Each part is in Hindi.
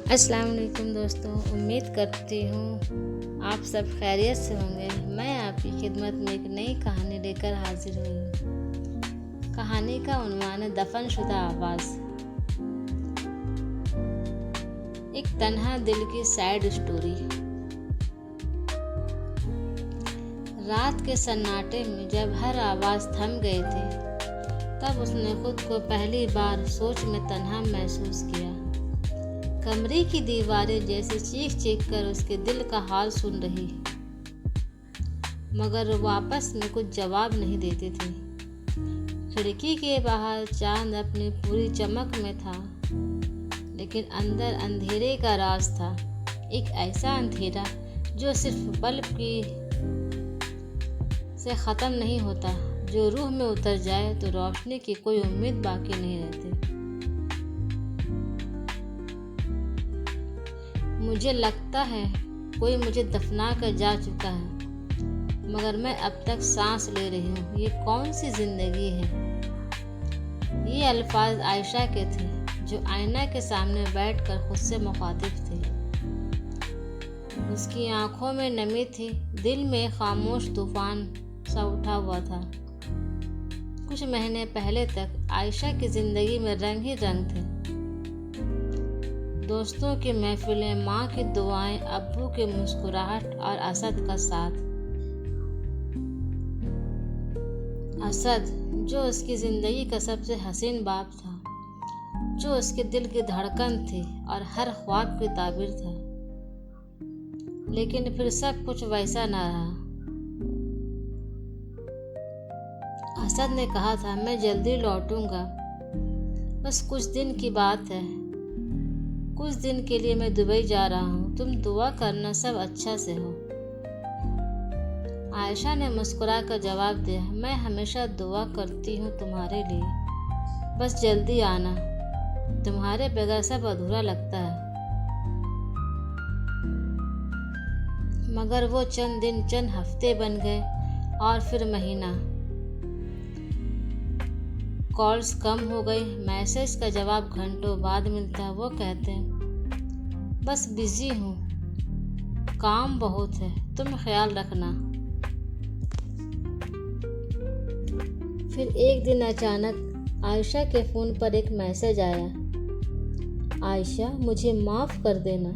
अस्सलाम वालेकुम दोस्तों, उम्मीद करती हूँ आप सब खैरियत से होंगे। मैं आपकी खिदमत में एक नई कहानी लेकर हाजिर हुई हूँ। कहानी का उन्वान है दफनशुदा आवाज़। एक तन्हा दिल की सैड स्टोरी। रात के सन्नाटे में जब हर आवाज़ थम गई थी, तब उसने खुद को पहली बार सोच में तन्हा महसूस किया। कमरे की दीवारें जैसे चीख चीख कर उसके दिल का हाल सुन रही, मगर वापस में कुछ जवाब नहीं देती थी। खिड़की के बाहर चांद अपनी पूरी चमक में था, लेकिन अंदर अंधेरे का राज था। एक ऐसा अंधेरा जो सिर्फ बल्ब की से ख़त्म नहीं होता, जो रूह में उतर जाए तो रोशनी की कोई उम्मीद बाकी नहीं रहती। मुझे लगता है कोई मुझे दफना कर जा चुका है, मगर मैं अब तक सांस ले रही हूँ। ये कौन सी जिंदगी है। ये अल्फाज आयशा के थे, जो आईना के सामने बैठकर खुद से मुखातिब थी। उसकी आंखों में नमी थी, दिल में खामोश तूफान सा उठा हुआ था। कुछ महीने पहले तक आयशा की जिंदगी में रंग ही रंग थे। दोस्तों की महफिलें, माँ की दुआएं, अब्बू की मुस्कुराहट और असद का साथ। असद, जो उसकी ज़िंदगी का सबसे हसीन बाप था, जो उसके दिल की धड़कन थी और हर ख्वाब की ताबीर था। लेकिन फिर सब कुछ वैसा न रहा। असद ने कहा था, मैं जल्दी लौटूंगा, बस कुछ दिन की बात है। कुछ दिन के लिए मैं दुबई जा रहा हूँ, तुम दुआ करना सब अच्छा से हो। आयशा ने मुस्कुरा कर जवाब दिया, मैं हमेशा दुआ करती हूँ तुम्हारे लिए, बस जल्दी आना। तुम्हारे बगैर सब अधूरा लगता है। मगर वो चंद दिन, चंद हफ्ते बन गए और फिर महीना। कॉल्स कम हो गई, मैसेज का जवाब घंटों बाद मिलता। वो कहते हैं, बस बिजी हूँ, काम बहुत है, तुम ख्याल रखना। फिर एक दिन अचानक आयशा के फ़ोन पर एक मैसेज आया, आयशा मुझे माफ़ कर देना,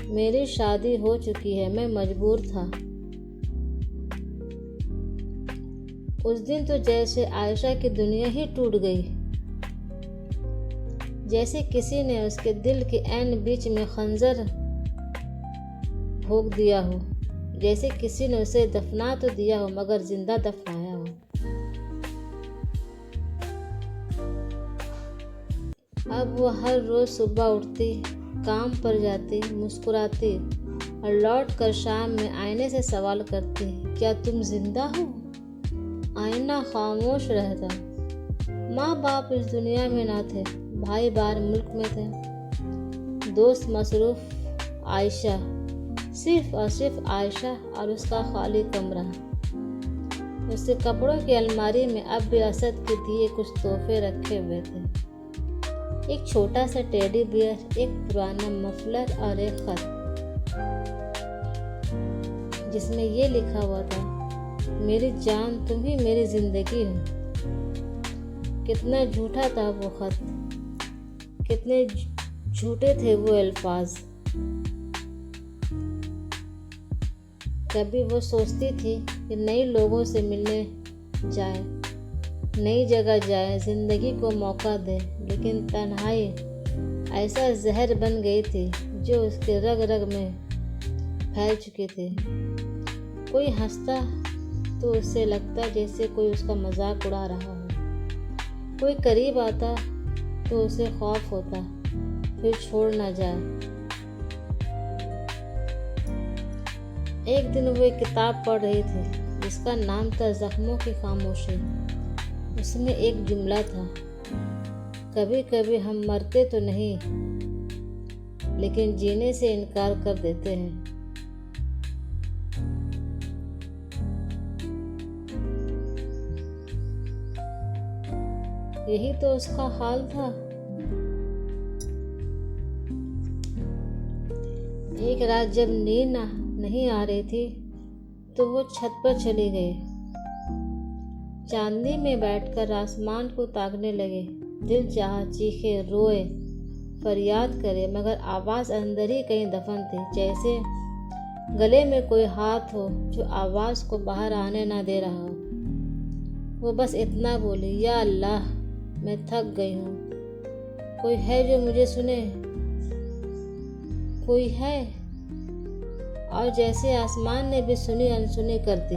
मेरी शादी हो चुकी है, मैं मजबूर था। उस दिन तो जैसे आयशा की दुनिया ही टूट गई, जैसे किसी ने उसके दिल के ऐन बीच में खंजर भोंक दिया हो, जैसे किसी ने उसे दफना तो दिया हो मगर जिंदा दफनाया हो। अब वो हर रोज सुबह उठती, काम पर जाती, मुस्कुराती और लौट कर शाम में आईने से सवाल करती, क्या तुम जिंदा हो। आईना खामोश रहता। माँ बाप इस दुनिया में ना थे, भाई बाहर मुल्क में थे, दोस्त मसरूफ, आयशा, सिर्फ और सिर्फ आयशा और उसका खाली कमरा। उसके कपड़ों की अलमारी में अब भी असद के दिए कुछ तोहफे रखे हुए थे। एक छोटा सा टेडी बियर, एक पुराना मफलर और एक खत, जिसमें ये लिखा हुआ था, मेरी जान तुम ही मेरी जिंदगी हो। कितना झूठा था वो खत, कितने झूठे थे वो अल्फाज। कभी वो सोचती थी कि नए लोगों से मिलने जाए, नई जगह जाए, जिंदगी को मौका दे, लेकिन तन्हाई ऐसा जहर बन गई थी जो उसके रग रग में फैल चुकी थी। कोई हंसता तो उसे लगता जैसे कोई उसका मजाक उड़ा रहा हो, कोई करीब आता तो उसे खौफ होता फिर छोड़ ना जाए। एक दिन वो एक किताब पढ़ रही थी जिसका नाम था जख्मों की खामोशी। उसमें एक जुमला था, कभी कभी हम मरते तो नहीं, लेकिन जीने से इनकार कर देते हैं। यही तो उसका हाल था। एक रात जब नींद नहीं आ रही थी तो वो छत पर चली गई। चांदनी में बैठकर आसमान को ताकने लगे। दिल चाहा चीखे, रोए, फरियाद करे, मगर आवाज़ अंदर ही कहीं दफन थी, जैसे गले में कोई हाथ हो जो आवाज़ को बाहर आने ना दे रहा हो। वो बस इतना बोली, या अल्लाह, मैं थक गई हूँ। कोई है जो मुझे सुने? कोई है? और जैसे आसमान ने भी सुनी अनसुनी कर दी।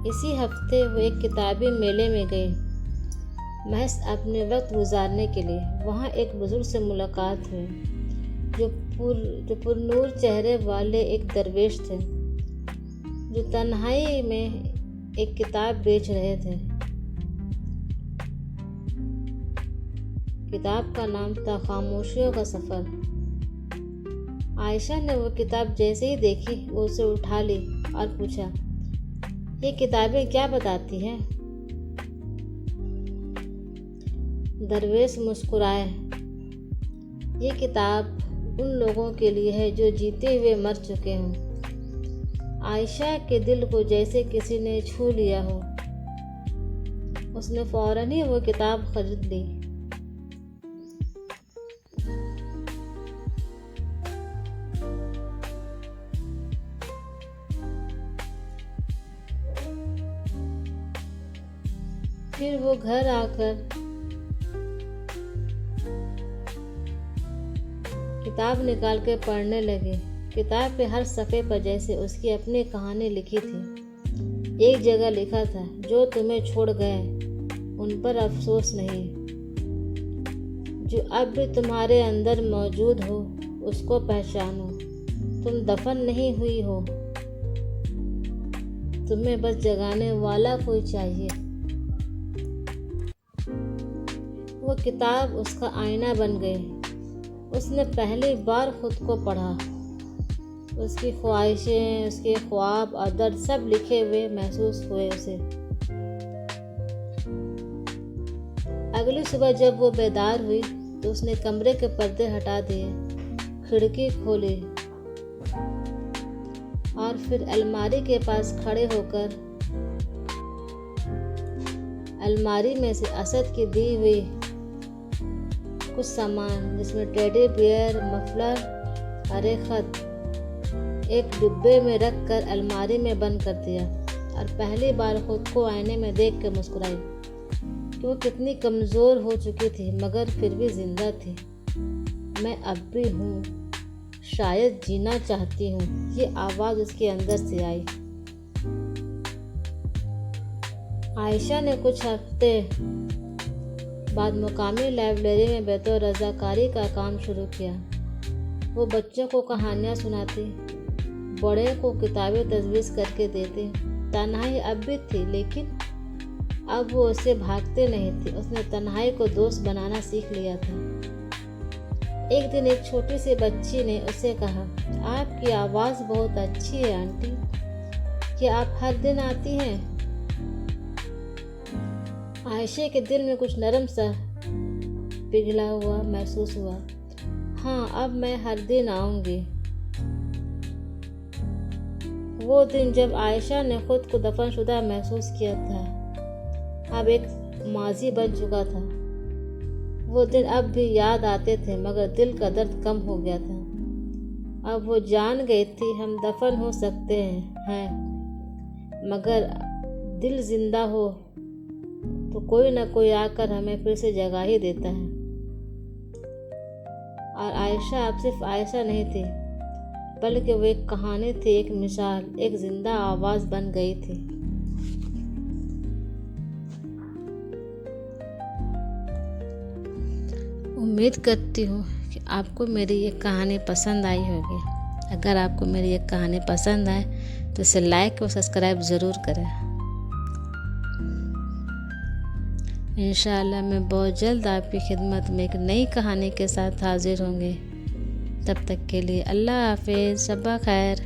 इसी हफ्ते वो एक किताबी मेले में गई, महज अपने वक्त गुजारने के लिए। वहाँ एक बुजुर्ग से मुलाकात हुई जो पुरनूर चेहरे वाले एक दरवेश थे, जो तन्हाई में एक किताब बेच रहे थे। किताब का नाम था खामोशियों का सफ़र। आयशा ने वो किताब जैसे ही देखी वो उसे उठा ली और पूछा, ये किताबें क्या बताती हैं? दरवेश मुस्कुराए, ये किताब उन लोगों के लिए है जो जीते हुए मर चुके हों। आयशा के दिल को जैसे किसी ने छू लिया हो। उसने फौरन ही वो किताब खरीद ली। फिर वो घर आकर किताब निकाल के पढ़ने लगे। किताब के हर सफ़े पर जैसे उसकी अपनी कहानी लिखी थी। एक जगह लिखा था, जो तुम्हें छोड़ गए उन पर अफसोस नहीं, जो अब भी तुम्हारे अंदर मौजूद हो उसको पहचानो। तुम दफन नहीं हुई हो, तुम्हें बस जगाने वाला कोई चाहिए। वो किताब उसका आईना बन गई। उसने पहली बार खुद को पढ़ा। उसकी ख्वाहिशें, उसके ख्वाब और दर्द सब लिखे हुए महसूस हुए उसे। अगली सुबह जब वो बेदार हुई तो उसने कमरे के पर्दे हटा दिए, खिड़की खोली और फिर अलमारी के पास खड़े होकर अलमारी में से असद की दी हुई कुछ सामान, जिसमें टेडी बियर, मफलर और एक खत, एक डिब्बे में रख कर अलमारी में बंद कर दिया और पहली बार खुद को आईने में देख कर मुस्कुराई कि वो कितनी कमज़ोर हो चुकी थी मगर फिर भी जिंदा थी। मैं अब भी हूँ, शायद जीना चाहती हूँ, ये आवाज़ उसके अंदर से आई। आयशा ने कुछ हफ्ते बाद मुकामी लाइब्रेरी में बेतौर रज़ाकारी का काम शुरू किया। वो बच्चों को कहानियाँ सुनाती, बड़े को किताबें तजवीज़ करके देती। तन्हाई अब भी थी, लेकिन अब वो उससे भागते नहीं थे। उसने तन्हाई को दोस्त बनाना सीख लिया था। एक दिन एक छोटी सी बच्ची ने उससे कहा, आपकी आवाज़ बहुत अच्छी है आंटी, क्या आप हर दिन आती हैं? आयशा के दिल में कुछ नरम सा पिघला हुआ महसूस हुआ। हाँ, अब मैं हर दिन आऊंगी। वो दिन जब आयशा ने खुद को दफनशुदा महसूस किया था, अब एक माजी बन चुका था। वो दिन अब भी याद आते थे मगर दिल का दर्द कम हो गया था। अब वो जान गई थी हम दफन हो सकते हैं, मगर दिल जिंदा हो तो कोई ना कोई आकर हमें फिर से जगा ही देता है। और आयशा अब सिर्फ आयशा नहीं थी, बल्कि वो एक कहानी थी, एक मिसाल, एक जिंदा आवाज़ बन गई थी। उम्मीद करती हूँ कि आपको मेरी ये कहानी पसंद आई होगी। अगर आपको मेरी ये कहानी पसंद आए तो इसे लाइक और सब्सक्राइब ज़रूर करें। इंशाअल्लाह मैं बहुत जल्द आपकी खिदमत में एक नई कहानी के साथ हाजिर होंगे। तब तक के लिए अल्लाह हाफिज़, शब्बा खैर।